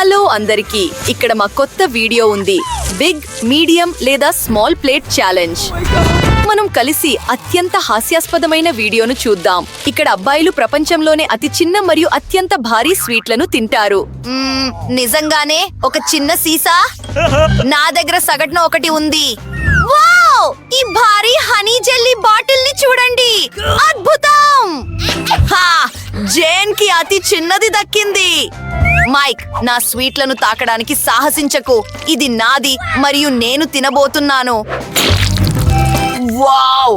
Hello అందరికీ, ఇక్కడ మా కొత్త వీడియో ఉంది. బిగ్, మీడియం లేదా స్మాల్ ప్లేట్ ఛాలెంజ్. మనం కలిసి అత్యంత హాస్యాస్పదమైన వీడియోను చూద్దాం. ఇక్కడ అబ్బాయిలు ప్రపంచంలోనే అతి చిన్న మరియు అత్యంత భారీ స్వీట్లను తింటారు. నిజంగానే ఒక చిన్న సీసా? నా దగ్గర సగటున ఒకటి ఉంది. వావ్! ఈ భారీ హనీ జెల్లీ బాటిల్ ని చూడండి, అద్భుతం! జేన్ కి అతి చిన్నది దక్కింది. మైక్, నా స్వీట్లను తాకడానికి సాహసించకు. ఇది నాది మరియు నేను తినబోతున్నాను. వావ్!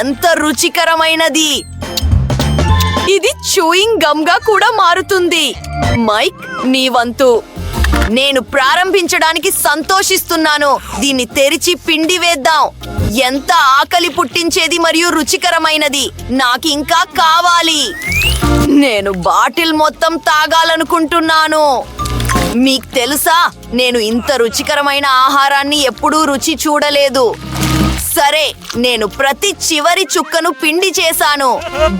ఎంత రుచికరమైనది! ఇది చూయింగ్ గమ్ గా కూడా మారుతుంది. మైక్, నీ వంతు. నేను ప్రారంభించడానికి సంతోషిస్తున్నాను. దీన్ని తెరిచి పిండి వేద్దాం. ఎంత ఆకలి పుట్టించేది మరియు రుచికరమైనది. నాకు ఇంకా కావాలి. నేను బాటిల్ మొత్తం తాగాలనుకుంటున్నాను. మీకు తెలుసా, నేను ఇంత రుచికరమైన ఆహారాన్ని ఎప్పుడూ రుచి చూడలేదు. సరే, నేను ప్రతి చివరి చుక్కను పిండి చేశాను.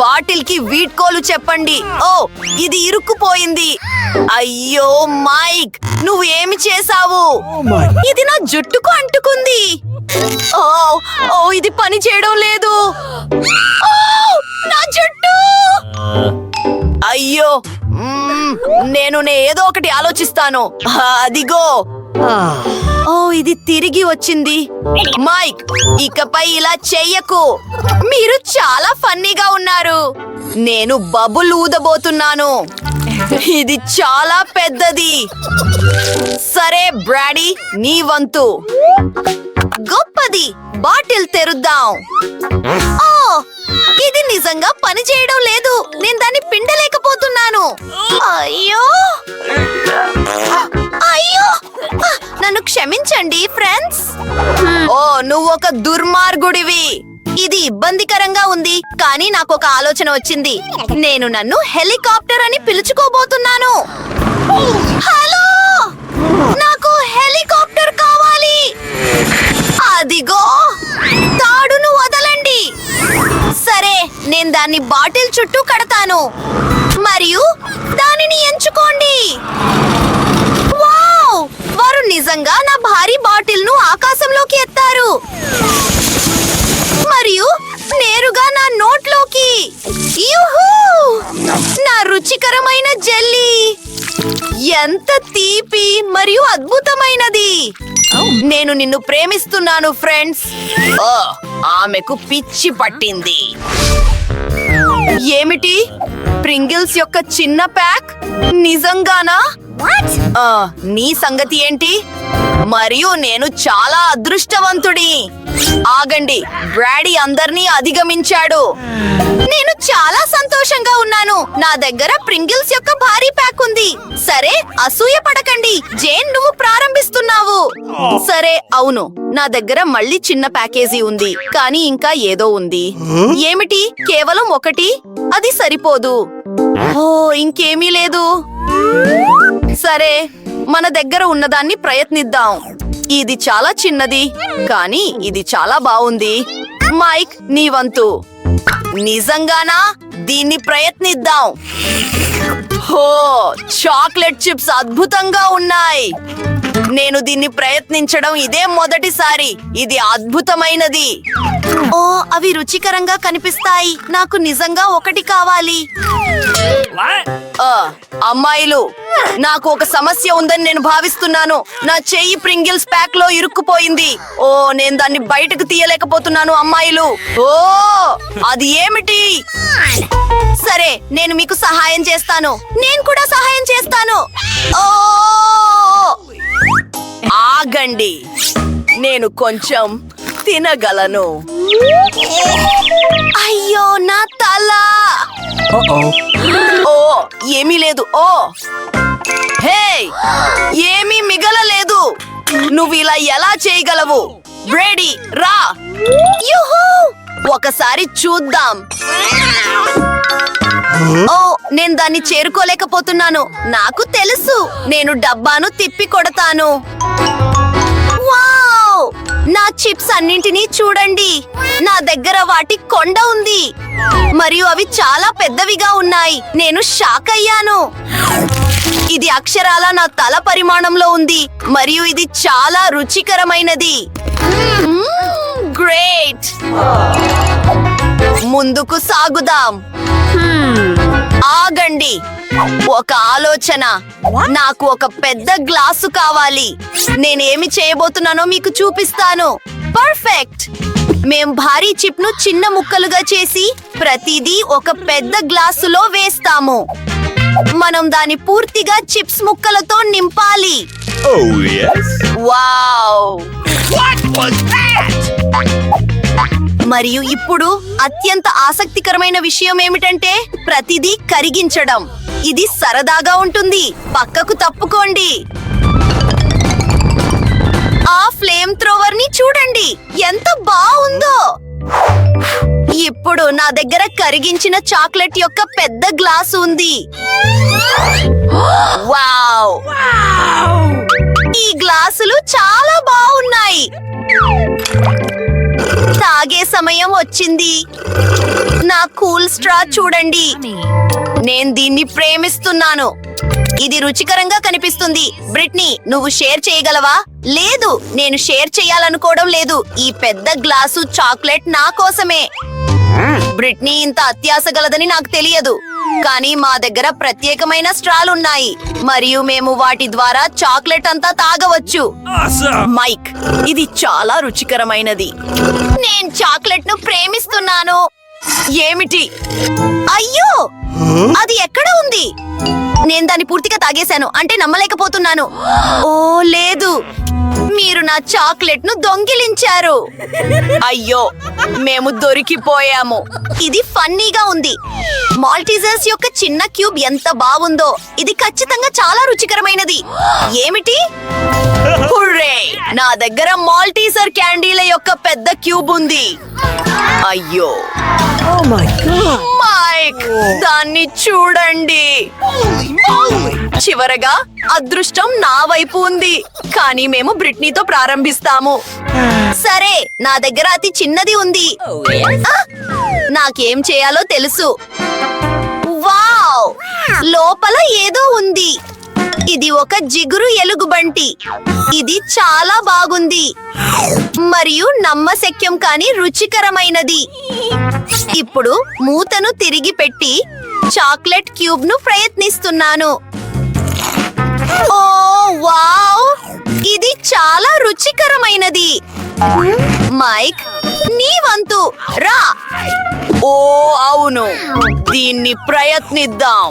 బాటిల్ కి వీడ్కోలు చెప్పండి. ఓ, ఇది ఇరుక్కుపోయింది. అయ్యో మైక్, నువ్వు ఏమి చేసావు? ఇది నా జుట్టుకు అంటుకుంది. ఓ ఓ ఇది పని చేయడం లేదు. ఓ, నా జుట్టు! అయ్యో, నేను ఏదో ఒకటి ఆలోచిస్తాను. అదిగో. ఓ, ఇది తిరిగి వచ్చింది. మైక్, ఇకపై ఇలా చెయ్యకు. మీరు చాలా ఫన్నీగా ఉన్నారు. నేను బబుల్ ఊదబోతున్నాను. ఇది చాలా పెద్దది. సరే బ్రాడీ, నీ వంతు. గొప్పది. బాటిల్ తెరుద్దాం. ఓ, ఇది నిజంగా పని చేయడం లేదు. నేను దాన్ని పిండలేకపోతున్నాను. అయ్యో అయ్యో, నన్ను క్షమించండి ఫ్రెండ్స్. ఓ, నువ్వు ఒక దుర్మార్గుడివి. ఇది ఇబ్బందికరంగా ఉంది, కానీ నాకు ఒక ఆలోచన వచ్చింది. నేను నన్ను హెలికాప్టర్ అని పిలుచుకోబోతున్నాను. హలో, నాకు హెలికాప్టర్ కావాలి. అదిగో, తాడును వదలండి. సరే, నేను దాన్ని బాటిల్ చుట్టూ కడతాను మరియు దానిని ఎంచుకోండి. వావ్! వారు నిజంగా నా భారీ బాటిల్ ను ఆకాశంలోకి ఎత్తారు మరియు నేరుగా నా నోట్లోకి. యూహూ! నా రుచికరమైన జెల్లీ ఎంత తీపి మరియు అద్భుతమైనది. నేను నిన్ను ప్రేమిస్తున్నాను ఫ్రెండ్స్. ఓ, ఆమెకు పిచ్చి పట్టింది. ఏమిటి? ప్రింగిల్స్ యొక్క చిన్న ప్యాక్? నిజంగానా? నీ సంగతి ఏంటి? మరియు నేను చాలా అదృష్టవంతుడి. ఆగండి, బ్రాడీ అందర్నీ అధిగమించాడు. నేను చాలా సంతోషంగా ఉన్నాను. నా దగ్గర ప్రింగిల్స్ యొక్క భారీ ప్యాక్ ఉంది. సరే, అసూయ పడకండి. జేన్, నువ్వు ప్రారంభిస్తున్నావు. సరే, అవును, నా దగ్గర మళ్ళీ చిన్న ప్యాకేజీ ఉంది, కానీ ఇంకా ఏదో ఉంది. ఏమిటి? కేవలం ఒకటి? అది సరిపోదు. ఓ, ఇంకేమీ లేదు. సరే, మన దగ్గర ఉన్నదాన్ని ప్రయత్నిద్దాం. ఇది చాలా చిన్నది, కానీ ఇది చాలా బాగుంది. మైక్, నీ వంతు. నిజంగానా? దీన్ని ప్రయత్నిద్దాం. హో, చాక్లెట్ చిప్స్ అద్భుతంగా ఉన్నాయి. నేను దీన్ని ప్రయత్నించడం ఇదే మొదటిసారి. ఇది అద్భుతమైనది. ఓ, అవి రుచికరంగా కనిపిస్తాయి. నాకు నిజంగా ఒకటి కావాలి. అమ్మాయిలు, నాకు ఒక సమస్య ఉందని నేను భావిస్తున్నాను. నా చెయ్యి ప్రింగిల్స్ ప్యాక్ లో ఇరుక్కుపోయింది. ఓ, నేను దాన్ని బయటకు తీయలేకపోతున్నాను. అమ్మాయిలు, ఓ, అది ఏమిటి? సరే, నేను మీకు సహాయం చేస్తాను. నేను కూడా సహాయం చేస్తాను. ఓ, ఆగండి, నేను కొంచెం తినగలను. అయ్యో, నా తల! ఓ, ఏమీ లేదు. ఓ, హే, ఏమీ మిగలలేదు. నువ్వు ఇలా ఎలా చేయగలవు? బ్రేడీ, రా. యూహూ! ఒకసారి చూద్దాం. ఓ, నేను దాన్ని చేరుకోలేకపోతున్నాను. నాకు తెలుసు, నేను డబ్బాను తిప్పి కొడతాను. వావ్! నా చిప్స్ అన్నింటినీ చూడండి. నా దగ్గర వాటి కొండ ఉంది మరియు అవి చాలా పెద్దవిగా ఉన్నాయి. నేను షాక్ అయ్యాను. ఇది అక్షరాల నా తల పరిమాణంలో ఉంది మరియు ఇది చాలా రుచికరమైనది. గ్రేట్! ముందుకు సాగుదాం. ఆగండి, ఒక ఆలోచన. నాకు ఒక పెద్ద గ్లాసు కావాలి. నేనేమి చేయబోతున్నానో మీకు చూపిస్తాను. పర్ఫెక్ట్! మేం భారీ చిప్ ను చిన్న ముక్కలుగా చేసి ప్రతిదీ ఒక పెద్ద గ్లాసులో వేస్తాము. మనం దాని పూర్తిగా చిప్స్ ముక్కలతో నింపాలి. Oh, yes? Wow! What was that? మరియు ఇప్పుడు అత్యంత ఆసక్తికరమైన విషయం ఏమిటంటే ప్రతిదీ కరిగించడం. ఇది సరదాగా ఉంటుంది. పక్కకు తప్పుకోండి. ఆ ఫ్లేమ్ థ్రోవర్ ని చూడండి, ఎంత బాగుందో. ఇప్పుడు నా దగ్గర కరిగించిన చాక్లెట్ యొక్క పెద్ద గ్లాసు ఉంది. వావ్! ఈ గ్లాసులు చాలా బాగున్నాయి. తాగే సమయం వచ్చింది. నా కూల్ స్ట్రా చూడండి. నేను దీన్ని ప్రేమిస్తున్నాను. ఇది రుచికరంగా కనిపిస్తుంది. బ్రిట్నీ, నువ్వు షేర్ చేయగలవా? లేదు, నేను షేర్ చేయాలనుకోవడం లేదు. ఈ పెద్ద గ్లాసు చాక్లెట్ నా కోసమే. బ్రిట్నీ ఇంత అత్యాశ గలదని నాకు తెలియదు, కానీ మా దగ్గర ప్రత్యేకమైన స్ట్రాలున్నాయి మరియు మేము వాటి ద్వారా చాక్లెట్ అంతా తాగవచ్చు. Awesome! మైక్, ఇది చాలా రుచికరమైనది. నేను చాక్లెట్ ను ప్రేమిస్తున్నాను. ఏమిటి? అయ్యో, అది ఎక్కడ ఉంది? నేను దాన్ని పూర్తిగా తాగేశాను, అంటే నమ్మలేకపోతున్నాను. ఓ లేదు, మీరు నా చాక్లెట్ ను దొంగిలించారు. అయ్యో, మేము దొరికిపోయాము. ఇది ఫన్నీగా ఉంది. మాల్టీజర్స్ యొక్క చిన్న క్యూబ్ ఎంత బాగుందో. ఇది ఖచ్చితంగా చాలా రుచికరమైనది. ఏమిటి? హుర్రే! నా దగ్గర మాల్టీజర్ క్యాండీల యొక్క పెద్ద క్యూబ్ ఉంది. అయ్యో, Oh my god! మైక్, దాన్ని చూడండి. చివరగా అదృష్టం నా వైపు ఉంది, కానీ మేము బ్రిట్నీతో ప్రారంభిస్తాము. సరే, నా దగ్గర అతి చిన్నది ఉంది. ఆ, నాకేం చేయాలో తెలుసు. వావ్! లోపల ఏదో ఉంది. ఇది ఒక జిగురు ఎలుగుబంటి. ఇది చాలా బాగుంది మరియు నమ్మశక్యం కాని రుచికరమైనది. ఇప్పుడు మూతను తిరిగి పెట్టి చాక్లెట్ క్యూబ్ ను ప్రయత్నిస్తున్నాను. ఓ వావ్! ఇది చాలా రుచికరమైనది. మైక్, నీ వంతు రా. ఓ అవును, దీన్ని ప్రయత్నిద్దాం.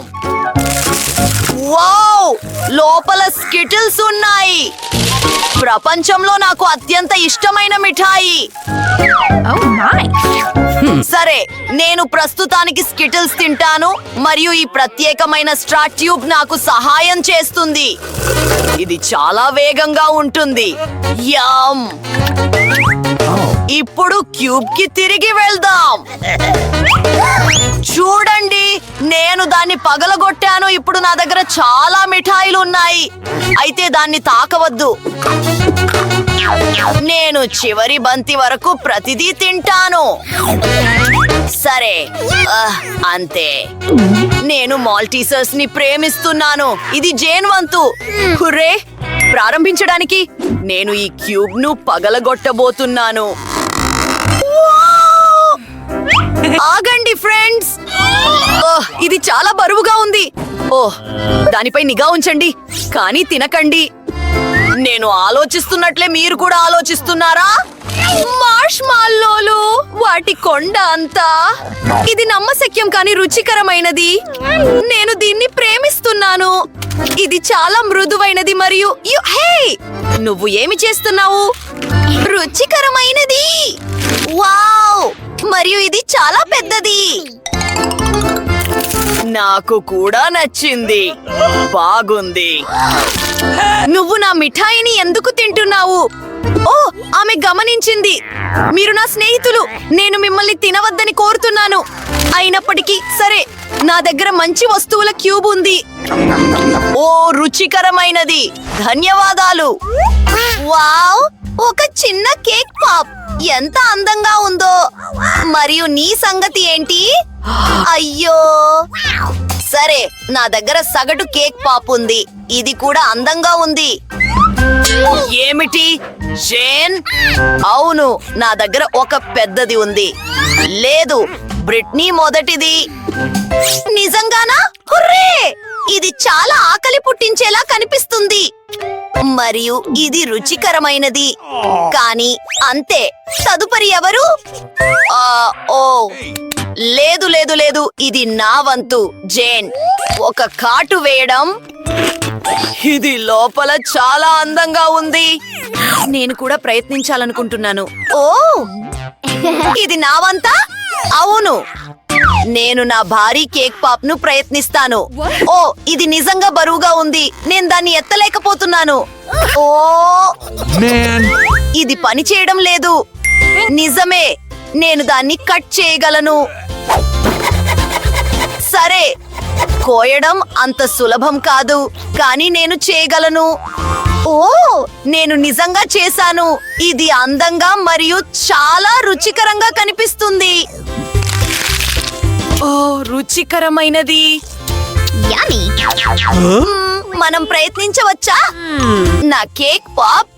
వావ్! లోపల స్కిటిల్స్ ఉన్నాయి. ప్రపంచంలో నాకు అత్యంత ఇష్టమైన మిఠాయి. సరే, నేను ప్రస్తుతానికి స్కిటిల్స్ తింటాను మరియు ఈ ప్రత్యేకమైన స్ట్రా ట్యూబ్ నాకు సహాయం చేస్తుంది. ఇది చాలా వేగంగా ఉంటుంది. యమ్! ఇప్పుడు క్యూబ్ కి తిరిగి వెళ్దాం. చూడండి, నేను దాన్ని పగలగొట్టాను. ఇప్పుడు నా దగ్గర చాలా మిఠాయిలు ఉన్నాయి, అయితే దాన్ని తాకవద్దు. నేను చివరి బంతి వరకు ప్రతిదీ తింటాను. సరే, అంతే. నేను మాల్టీసర్స్ ని ప్రేమిస్తున్నాను. ఇది జేన్ వంతు. హుర్రే! ప్రారంభించడానికి నేను ఈ క్యూబ్ ను పగలగొట్టబోతున్నాను. ఆగండి ఫ్రెండ్స్, ఇది చాలా బరువుగా ఉంది. ఓహ్, దానిపై నిఘా ఉంచండి, కానీ తినకండి. నేను ఆలోచిస్తున్నట్లే మీరు కూడా ఆలోచిస్తున్నారా? మార్ష్మాల్లోలు, వాటి కొండ అంతా. ఇది నమ్మశక్యం కాని రుచికరమైనది. నేను దీన్ని ప్రేమిస్తున్నాను. ఇది చాలా మృదువైనది మరియు హే, నువ్వు ఏమి చేస్తున్నావు? రుచికరమైనది. వావ్! మరియు ఇది చాలా పెద్దది. నాకు కూడా నచ్చింది. బాగుంది. నువ్వు నా మిఠాయిని ఎందుకు తింటున్నావు? ఓ, ఆమె గమనించింది. మీరు నా స్నేహితులు. నేను మిమ్మల్ని తినవద్దని కోరుతున్నాను. అయినప్పటికీ సరే, నా దగ్గర మంచి వస్తువుల క్యూబ్ ఉంది. ఓ, రుచికరమైనది. ధన్యవాదాలు. వావ్! ఒక చిన్న కేక్ పాప్ ఎంత అందంగా ఉందో. మరియు నీ సంగతి ఏంటి? అయ్యో సరే, నా దగ్గర సగటు కేక్ పాప్ ఉంది. ఇది కూడా అందంగా ఉంది. ఏమిటి జేన్? అవును, నా దగ్గర ఒక పెద్దది ఉంది. లేదు, బ్రిట్నీ మొదటిది. నిజంగానా? హుర్రే! ఇది చాలా ఆకలి పుట్టించేలా కనిపిస్తుంది మరియు ఇది రుచికరమైనది. కానీ అంతే. తదుపరి ఎవరు? ఓ లేదు లేదు లేదు, ఇది నా వంతు. జేన్, ఒక కాటు వేయడం. ఇది లోపల చాలా అందంగా ఉంది. నేను కూడా ప్రయత్నించాలనుకుంటున్నాను. ఓ, ఇది నా వంతా? అవును, నేను నా భారీ కేక్ పాప్ ను ప్రయత్నిస్తాను. ఓ, ఇది నిజంగా బరువుగా ఉంది. నేను దాన్ని ఎత్తలేకపోతున్నాను. ఓ Man. ఇది పని చేయడం లేదు. నిజమే, నేను దాన్ని కట్ చేయగలను. సరే, కోయడం అంత సులభం కాదు, కానీ నేను చేయగలను. ఓ, నేను నిజంగా చేశాను. ఇది అందంగా మరియు చాలా రుచికరంగా కనిపిస్తుంది. ఓ, రుచికరమైనది. మనం ప్రయత్నించవచ్చా? నా కేక్ పాప్.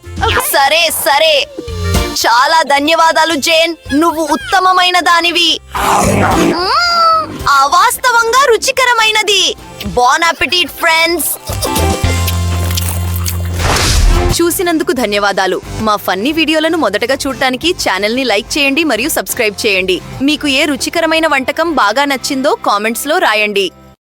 సరే సరే, చాలా ధన్యవాదాలు జేన్, నువ్వు ఉత్తమమైన దానివి. అవాస్తవంగా రుచికరమైనది. Bon appetit friends. చూసినందుకు ధన్యవాదాలు. మా ఫన్నీ వీడియోలను మొదటగా చూడటానికి ఛానల్ ని లైక్ చేయండి మరియు సబ్స్క్రైబ్ చేయండి. మీకు ఏ రుచికరమైన వంటకం బాగా నచ్చిందో కామెంట్స్ లో రాయండి.